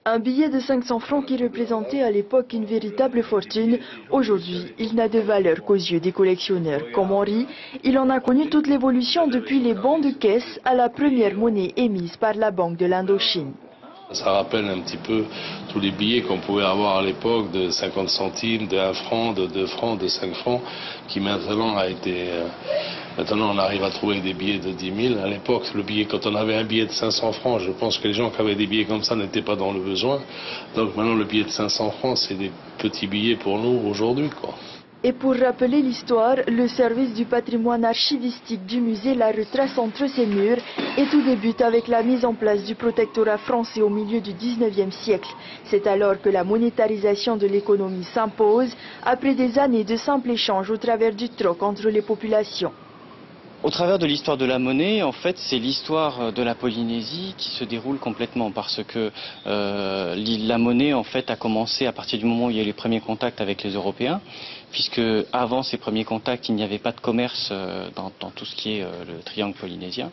Un billet de 500 francs qui représentait à l'époque une véritable fortune, aujourd'hui il n'a de valeur qu'aux yeux des collectionneurs. Comme Henri, il en a connu toute l'évolution depuis les bons de caisse à la première monnaie émise par la Banque de l'Indochine. Ça rappelle un petit peu tous les billets qu'on pouvait avoir à l'époque de 50 centimes, de 1 franc, de 2 francs, de 5 francs, qui maintenant a été... Maintenant on arrive à trouver des billets de 10 000. À l'époque, quand on avait un billet de 500 francs, je pense que les gens qui avaient des billets comme ça n'étaient pas dans le besoin. Donc maintenant le billet de 500 francs, c'est des petits billets pour nous aujourd'hui, quoi. Et pour rappeler l'histoire, le service du patrimoine archivistique du musée la retrace entre ses murs et tout débute avec la mise en place du protectorat français au milieu du 19e siècle. C'est alors que la monétarisation de l'économie s'impose, après des années de simple échange au travers du troc entre les populations. Au travers de l'histoire de la monnaie, en fait, c'est l'histoire de la Polynésie qui se déroule complètement parce que la monnaie, en fait, a commencé à partir du moment où il y a eu les premiers contacts avec les Européens, puisque avant ces premiers contacts, il n'y avait pas de commerce dans tout ce qui est le triangle polynésien.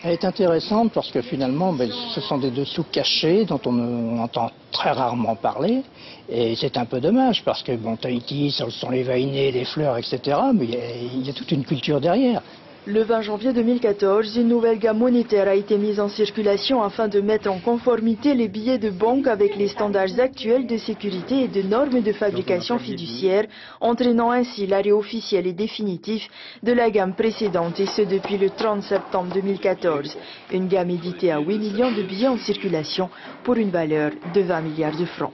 Elle est intéressante parce que finalement, ce sont des dessous cachés dont on entend très rarement parler. Et c'est un peu dommage parce que Tahiti, ce sont les vainés, les fleurs, etc. Mais il y a toute une culture derrière. Le 20 janvier 2014, une nouvelle gamme monétaire a été mise en circulation afin de mettre en conformité les billets de banque avec les standards actuels de sécurité et de normes de fabrication fiduciaire, entraînant ainsi l'arrêt officiel et définitif de la gamme précédente, et ce depuis le 30 septembre 2014. Une gamme éditée à 8 millions de billets en circulation pour une valeur de 20 milliards de francs.